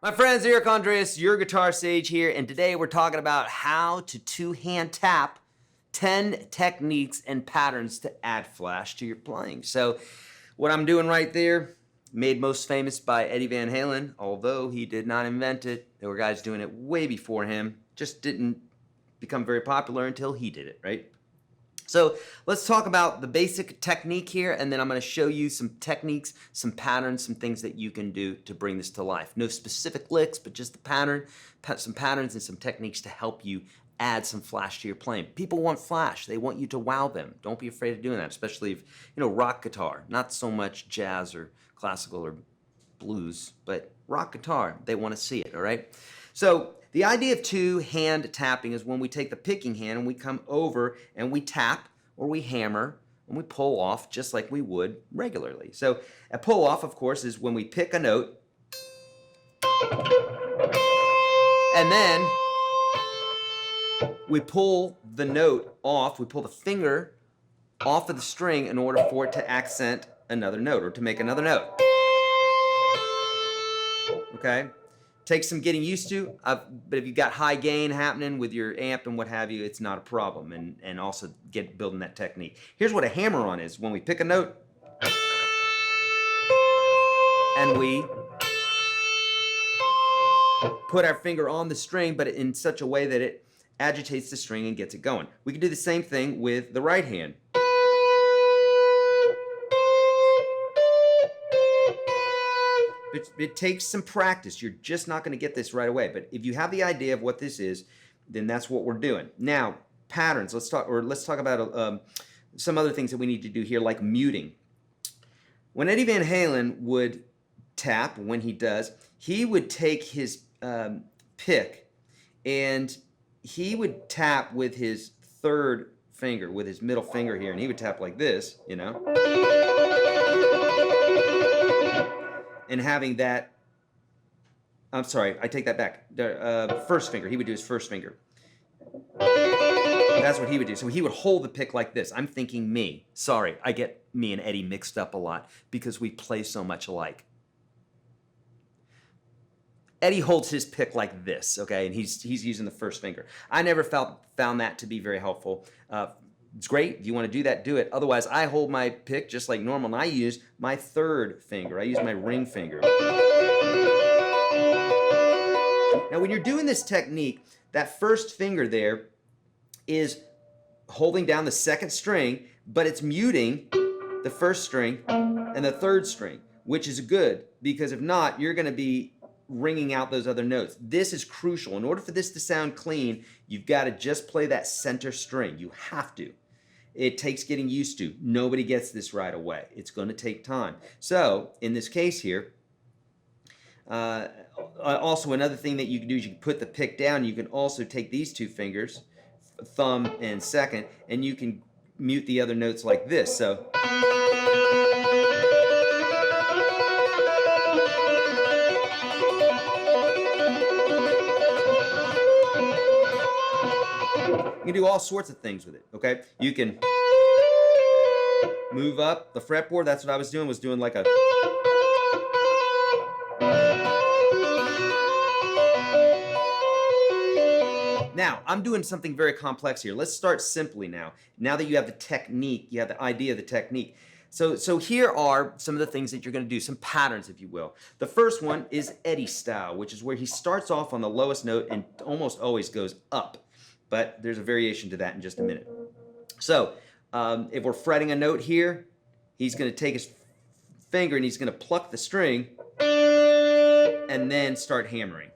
My friends, Eric Andreas, your guitar sage here, and today we're talking about how to two-hand tap 10 techniques and patterns to add flash to your playing. So what I'm doing right there, made most famous by Eddie Van Halen, although he did not invent it. There were guys doing it way before him, just didn't become very popular until he did it, right? So let's talk about the basic technique here, and then I'm going to show you some techniques, some patterns, some things that you can do to bring this to life. No specific licks, but just the pattern, some patterns and some techniques to help you add some flash to your playing. People want flash. They want you to wow them. Don't be afraid of doing that, especially if, rock guitar, not so much jazz or classical or blues, but rock guitar, they want to see it, all right? So the idea of two-hand tapping is when we take the picking hand and we come over and we tap or we hammer and we pull off just like we would regularly. So a pull off, of course, is when we pick a note and then we pull the note off, we pull the finger off of the string in order for it to accent another note or to make another note. Okay? Takes some getting used to, but if you've got high gain happening with your amp and what have you, it's not a problem, and also building that technique. Here's what a hammer-on is. When we pick a note and we put our finger on the string, but in such a way that it agitates the string and gets it going. We can do the same thing with the right hand. It takes some practice. You're just not going to get this right away. But if you have the idea of what this is, then that's what we're doing. Now, patterns. Let's talk about some other things that we need to do here, like muting. When Eddie Van Halen would tap, when he does, he would take his pick and he would tap with his third finger, with his middle finger here, and he would tap like this, And having that, I'm sorry, I take that back. The first finger, he would do his first finger. That's what he would do. So he would hold the pick like this. I'm thinking me. Sorry, I get me and Eddie mixed up a lot because we play so much alike. Eddie holds his pick like this, okay, and he's using the first finger. I never found that to be very helpful. It's great. If you want to do that, do it. Otherwise, I hold my pick just like normal, and I use my third finger. I use my ring finger. Now, when you're doing this technique, that first finger there is holding down the second string, but it's muting the first string and the third string, which is good, because if not, you're going to be ringing out those other notes. This is crucial. In order for this to sound clean, you've got to just play that center string. You have to. It takes getting used to. Nobody gets this right away. It's going to take time. So, in this case here, also another thing that you can do is you can put the pick down. You can also take these two fingers, thumb and second, and you can mute the other notes like this. So, you can do all sorts of things with it, okay? You can move up the fretboard. That's what I was doing like a... Now, I'm doing something very complex here. Let's start simply now. Now that you have the technique, you have the idea of the technique. So here are some of the things that you're going to do, some patterns, if you will. The first one is Eddie style, which is where he starts off on the lowest note and almost always goes up. But there's a variation to that in just a minute. So if we're fretting a note here, he's going to take his finger and he's going to pluck the string and then start hammering.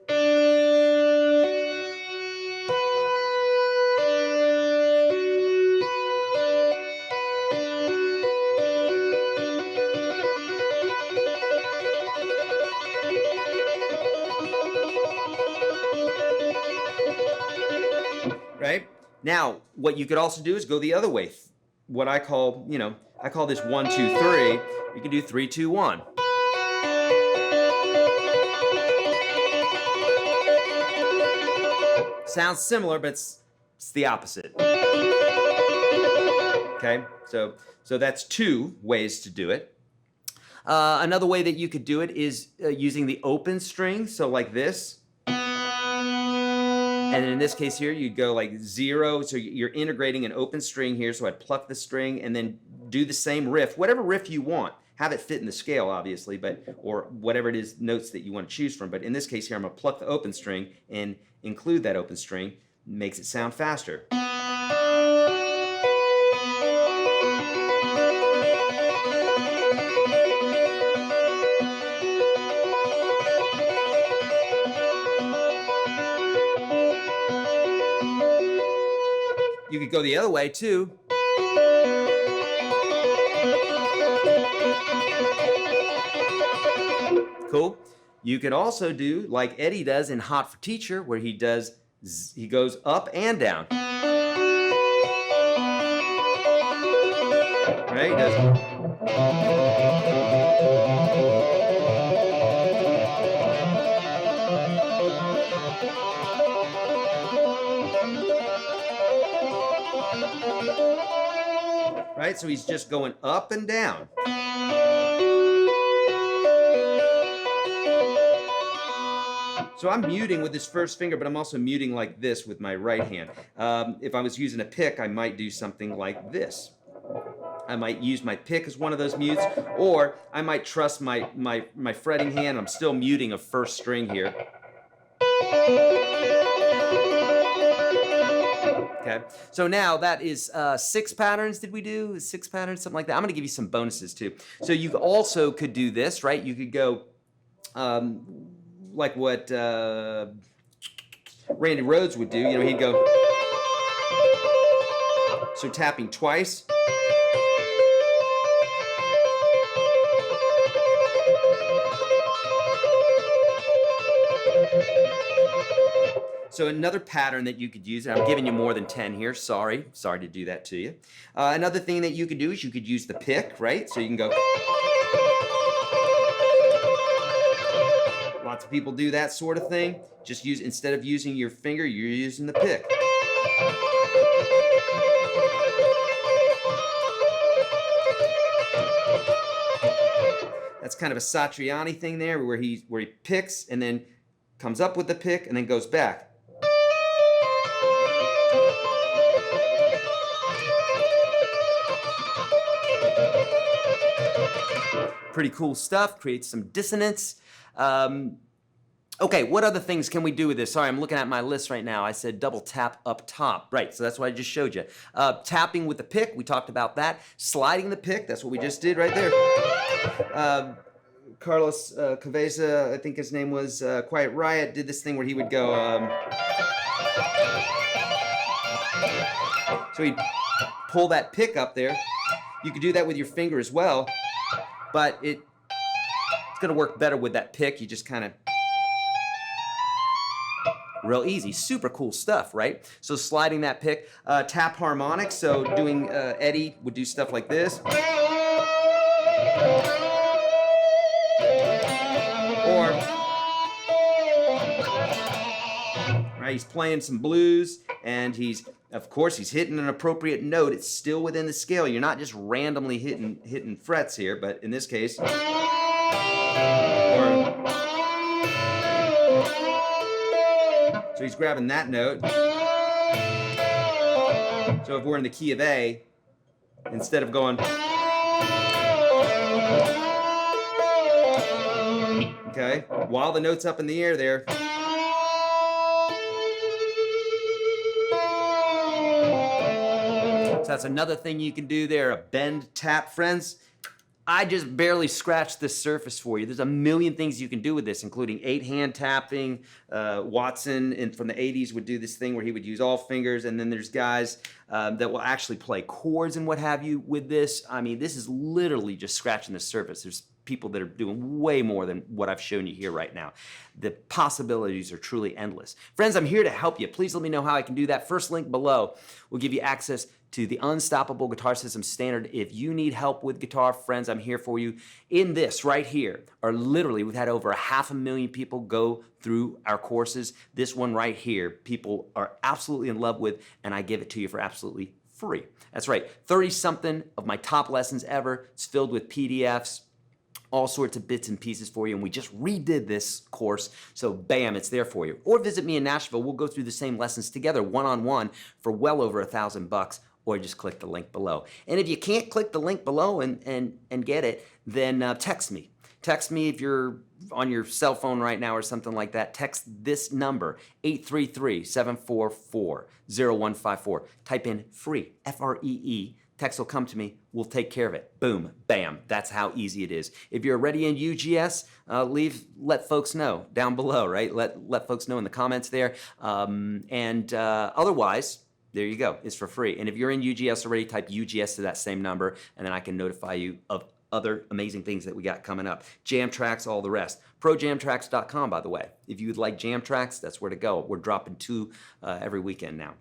Right? Now, what you could also do is go the other way. What I call, I call this 1, 2, 3. You can do 3, 2, 1. Sounds similar, but it's the opposite. Okay? So that's two ways to do it. Another way that you could do it is using the open string, so like this. And in this case here, you'd go like 0, so you're integrating an open string here, so I'd pluck the string and then do the same riff, whatever riff you want. Have it fit in the scale, obviously, or whatever it is, notes that you want to choose from. But in this case here, I'm going to pluck the open string and include that open string. Makes it sound faster. You could go the other way too. Cool. You could also do like Eddie does in Hot for Teacher, where he goes up and down. Right? He does. Right? So he's just going up and down. So I'm muting with this first finger, but I'm also muting like this with my right hand. If I was using a pick, I might do something like this. I might use my pick as one of those mutes, or I might trust my fretting hand. I'm still muting a first string here. Okay, so now that is 6 patterns. Did we do 6 patterns, something like that? I'm going to give you some bonuses too. So you also could do this, right? You could go like what Randy Rhoads would do. You know, he'd go, so tapping twice. So another pattern that you could use, and I'm giving you more than 10 here, sorry to do that to you. Another thing that you could do is you could use the pick, right? So you can go. Lots of people do that sort of thing. Just use, instead of using your finger, you're using the pick. That's kind of a Satriani thing there, where he picks and then comes up with the pick and then goes back. Pretty cool stuff, creates some dissonance. Okay, what other things can we do with this? Sorry, I'm looking at my list right now. I said double tap up top. Right, so that's what I just showed you. Tapping with the pick, we talked about that. Sliding the pick, that's what we just did right there. Carlos Caveza, I think his name was, Quiet Riot, did this thing where he would go, so he'd pull that pick up there. You could do that with your finger as well, but it's going to work better with that pick. You just kind of, real easy, super cool stuff, right? So sliding that pick, tap harmonics, so doing, Eddie would do stuff like this. Or, right, he's playing some blues, and of course, he's hitting an appropriate note. It's still within the scale. You're not just randomly hitting frets here, but in this case, so he's grabbing that note. So if we're in the key of A, instead of going, okay, while the note's up in the air there, so that's another thing you can do there, a bend tap. Friends, I just barely scratched the surface for you. There's a million things you can do with this, including 8-hand tapping. Watson from the 80s would do this thing where he would use all fingers, and then there's guys that will actually play chords and what have you with this. I mean, this is literally just scratching the surface. There's people that are doing way more than what I've shown you here right now. The possibilities are truly endless. Friends, I'm here to help you. Please let me know how I can do that. First link below will give you access to the Unstoppable Guitar System Standard. If you need help with guitar, friends, I'm here for you. In this right here are literally, we've had over 500,000 people go through our courses. This one right here, people are absolutely in love with, and I give it to you for absolutely free. That's right, 30-something of my top lessons ever. It's filled with PDFs, all sorts of bits and pieces for you, and we just redid this course, so bam, it's there for you. Or visit me in Nashville. We'll go through the same lessons together, one-on-one, for well over $1,000, or just click the link below. And if you can't click the link below and get it, then text me. Text me if you're on your cell phone right now or something like that. Text this number, 833-744-0154. Type in FREE, F-R-E-E. Text will come to me. We'll take care of it. Boom, bam. That's how easy it is. If you're already in UGS, let folks know down below, right? Let folks know in the comments there. Otherwise, there you go. It's for free. And if you're in UGS already, type UGS to that same number, and then I can notify you of other amazing things that we got coming up. Jam tracks, all the rest. ProJamTracks.com, by the way. If you would like jam tracks, that's where to go. We're dropping 2 every weekend now.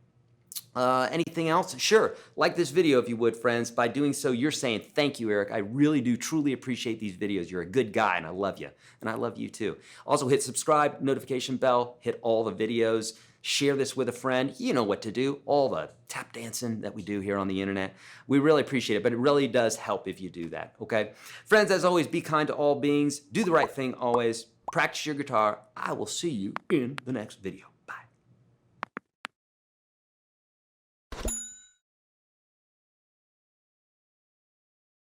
Anything else? Sure. Like this video if you would, friends. By doing so, you're saying, thank you, Eric. I really do truly appreciate these videos. You're a good guy, and I love you. And I love you too. Also, hit subscribe, notification bell, hit all the videos. Share this with a friend. You know what to do. All the tap dancing that we do here on the internet. We really appreciate it, but it really does help if you do that, okay? Friends, as always, be kind to all beings. Do the right thing always. Practice your guitar. I will see you in the next video.